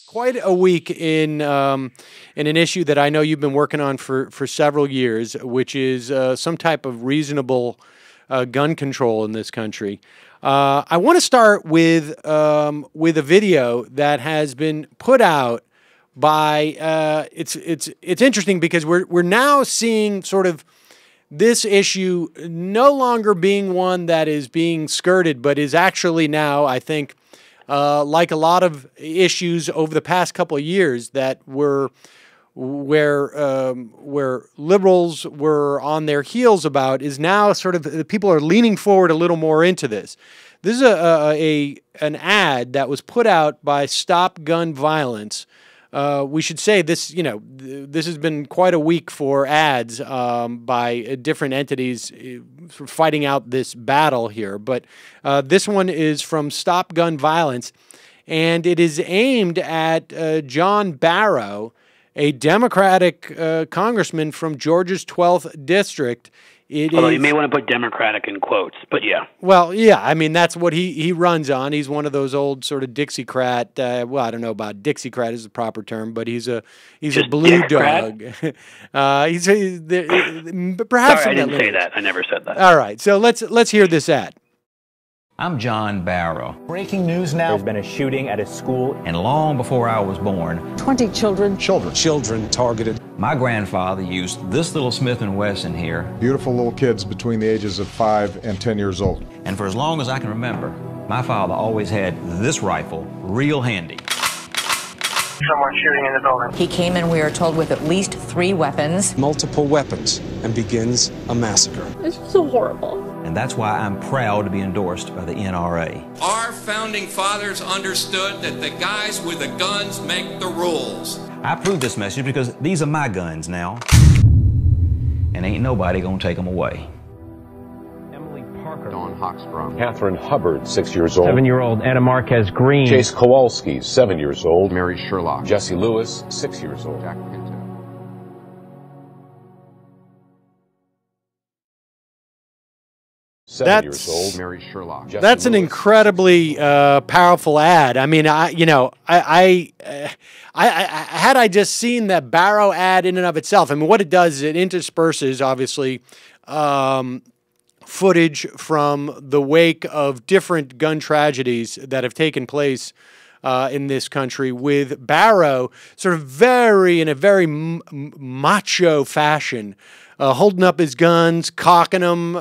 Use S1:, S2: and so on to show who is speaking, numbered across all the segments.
S1: quite a week in an issue that I know you've been working on for several years, which is some type of reasonable gun control in this country. I want to start with a video that has been put out by. It's interesting because we're now seeing sort of this issue no longer being one that is being skirted, but is actually now, I think, like a lot of issues over the past couple of years that were where liberals were on their heels about, is now sort of people are leaning forward a little more into this. This is an ad that was put out by Stop Gun Violence. We should say this, this has been quite a week for ads by different entities fighting out this battle here. But this one is from Stop Gun Violence, and it is aimed at John Barrow, a Democratic congressman from Georgia's 12th district.
S2: Although you may want to put Democratic in quotes, but yeah.
S1: Well, yeah, I mean, that's what he runs on. He's one of those old sort of Dixiecrat, well, I don't know about Dixiecrat is the proper term, but he's a blue dog. Perhaps
S2: Sorry, I didn't say that. I never said that.
S1: All right, so let's hear this ad.
S3: I'm John Barrow.
S4: Breaking news now. There's been a shooting at a school.
S3: And long before I was born,
S5: 20 children
S6: targeted.
S3: My grandfather used this little Smith & Wesson here.
S6: Beautiful little kids between the ages of 5 and 10 years old.
S3: And for as long as I can remember, my father always had this rifle real handy.
S7: Someone shooting in the building.
S5: He came in, we are told, with at least 3 weapons.
S8: Multiple weapons, and begins a massacre.
S9: It's so horrible.
S3: And that's why I'm proud to be endorsed by the NRA.
S10: Our founding fathers understood that the guys with the guns make the rules.
S3: I approve this message because these are my guns now. And ain't nobody gonna take them away.
S4: Emily Parker.
S11: Dawn Hochstrom.
S12: Catherine Hubbard, 6 years old.
S4: 7-year-old Anna Marquez Green.
S12: Chase Kowalski, 7 years old.
S11: Mary Sherlock.
S12: Jesse Lewis, 6 years old.
S11: Jack Pinto.
S12: Years old.
S11: Mary Sherlock.
S12: Jesse
S1: That's an
S12: Lewis.
S1: incredibly powerful ad. I mean, I had I just seen that Barrow ad in and of itself. I mean, what it does is it intersperses, obviously, footage from the wake of different gun tragedies that have taken place in this country, with Barrow sort of in a very macho fashion, holding up his guns, cocking them.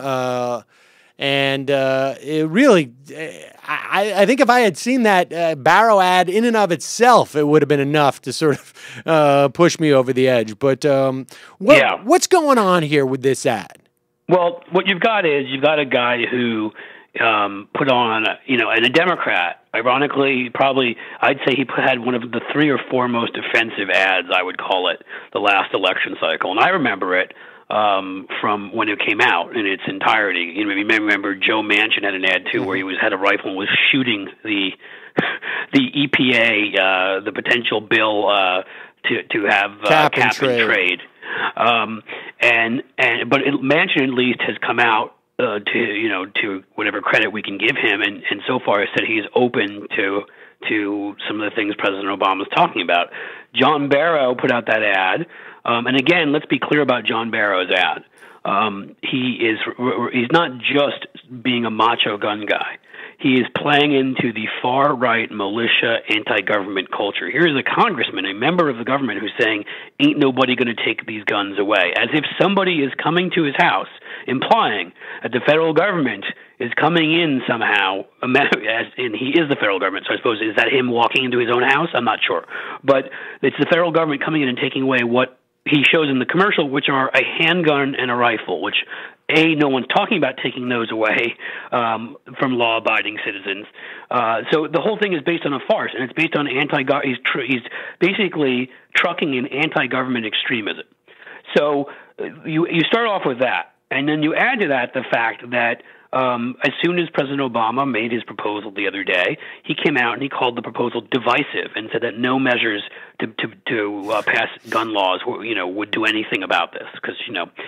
S1: And it really, I think if I had seen that Barrow ad in and of itself, it would have been enough to sort of push me over the edge. But what's going on here with this ad?
S2: Well, what you've got is you've got a guy who put on, and a Democrat. Ironically, probably, I'd say he had one of the 3 or 4 most offensive ads, I would call it, the last election cycle. And I remember it from when it came out in its entirety. You remember Joe Manchin had an ad too, where he had a rifle and was shooting the EPA, the potential bill to have cap and trade. But Manchin at least has come out to whatever credit we can give him, and so far has said he's open to some of the things President Obama is talking about. John Barrow put out that ad. And again, let's be clear about John Barrow's ad. He's not just being a macho gun guy. He is playing into the far-right militia anti-government culture. Here is a congressman, a member of the government, who's saying, ain't nobody going to take these guns away, as if somebody is coming to his house, implying that the federal government is coming in somehow, and he is the federal government, so I suppose, is that him walking into his own house? I'm not sure. But it's the federal government coming in and taking away what he shows in the commercial, which are a handgun and a rifle, which, no one's talking about taking those away from law-abiding citizens. So the whole thing is based on a farce, and it's based on he's basically trucking in anti-government extremism. So you start off with that, and then you add to that the fact that as soon as President Obama made his proposal the other day, he came out and he called the proposal divisive and said that no measures to pass gun laws, would do anything about this, because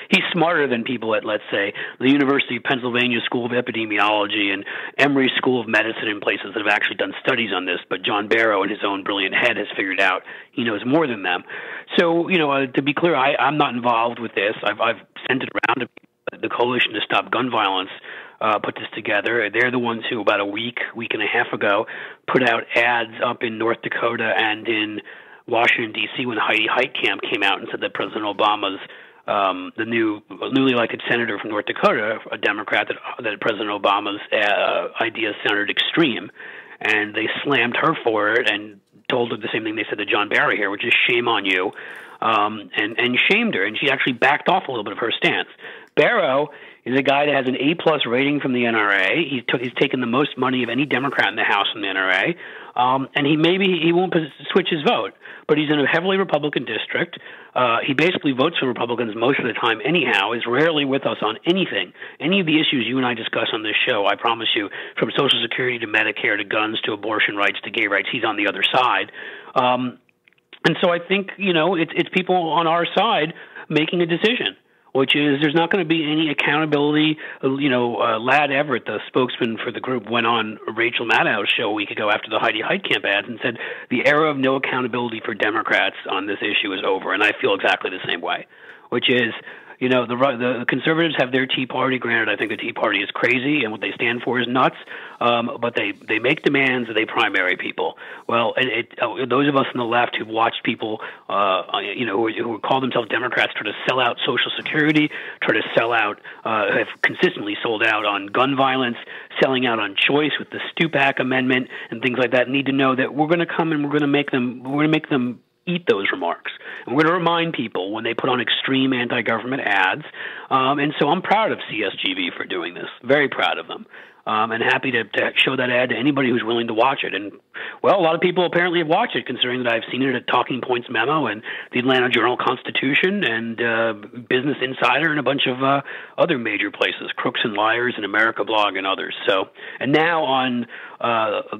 S2: he's smarter than people at, let's say, the University of Pennsylvania School of Epidemiology and Emory School of Medicine and places that have actually done studies on this. But John Barrow, in his own brilliant head, has figured out he knows more than them. So to be clear, I'm not involved with this. I've sent it around to the Coalition to Stop Gun Violence. Put this together. They're the ones who, about a week and a half ago, put out ads up in North Dakota and in Washington, D.C. when Heidi Heitkamp came out and said that President Obama's the newly elected senator from North Dakota, a Democrat, that President Obama's ideas sounded extreme, and they slammed her for it and told her the same thing they said to John Barry here, which is shame on you, and shamed her, and she actually backed off a little bit of her stance. Barrow is a guy that has an A+ rating from the NRA. He's taken the most money of any Democrat in the House from the NRA, and he won't switch his vote. But he's in a heavily Republican district. He basically votes for Republicans most of the time anyhow, is rarely with us on anything. Any of the issues you and I discuss on this show, I promise you, from Social Security to Medicare to guns to abortion rights to gay rights, he's on the other side. And so I think, it's people on our side making a decision, which is there's not going to be any accountability. Ladd Everett, the spokesman for the group, went on Rachel Maddow's show a week ago after the Heidi Heitkamp ads and said the era of no accountability for Democrats on this issue is over, and I feel exactly the same way, which is, the conservatives have their Tea Party. Granted, I think the Tea Party is crazy and what they stand for is nuts, but they make demands and they primary people. Well, those of us on the left who've watched people, who call themselves Democrats try to sell out Social Security, try to sell out, have consistently sold out on gun violence, selling out on choice with the Stupak Amendment and things like that, need to know that we're going to come and we're going to make them eat those remarks. And we're going to remind people when they put on extreme anti-government ads. And so I'm proud of CSGV for doing this. Very proud of them. And happy to show that ad to anybody who's willing to watch it. And, well, a lot of people apparently have watched it, considering that I've seen it at Talking Points Memo and the Atlanta Journal-Constitution and Business Insider and a bunch of other major places, Crooks and Liars and America Blog and others. So, and now on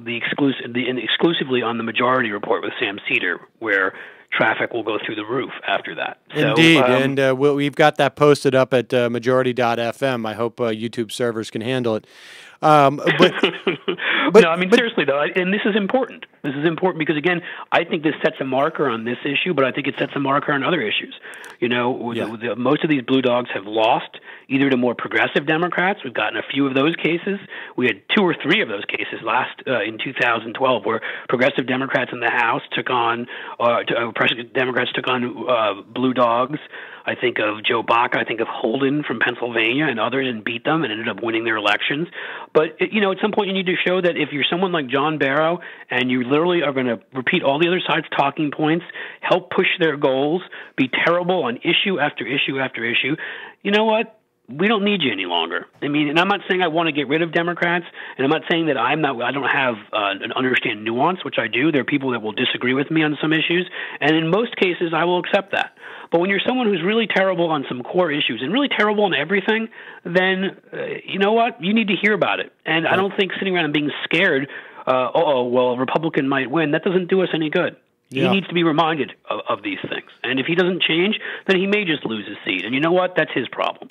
S2: exclusively on the Majority Report with Sam Seder, where traffic will go through the roof after that.
S1: Indeed, and we've got that posted up at majority.fm. I hope YouTube servers can handle it.
S2: Seriously though, and this is important. This is important because, again, I think this sets a marker on this issue, but I think it sets a marker on other issues. Most of these blue dogs have lost either to more progressive Democrats. We've gotten a few of those cases. We had 2 or 3 of those cases in 2012, where progressive Democrats in the House took on blue dogs. I think of Joe Baca, I think of Holden from Pennsylvania and others, and beat them and ended up winning their elections. But, at some point you need to show that if you're someone like John Barrow and you literally are going to repeat all the other side's talking points, help push their goals, be terrible on issue after issue after issue, you know what? We don't need you any longer. I mean, and I'm not saying I want to get rid of Democrats, and I'm not saying that I don't have an understand nuance, which I do. There are people that will disagree with me on some issues, and in most cases I will accept that. But when you're someone who's really terrible on some core issues and really terrible on everything, then you know what? You need to hear about it. And I don't think sitting around and being scared, a Republican might win, that doesn't do us any good. Yeah. He needs to be reminded of these things. And if he doesn't change, then he may just lose his seat. And you know what? That's his problem.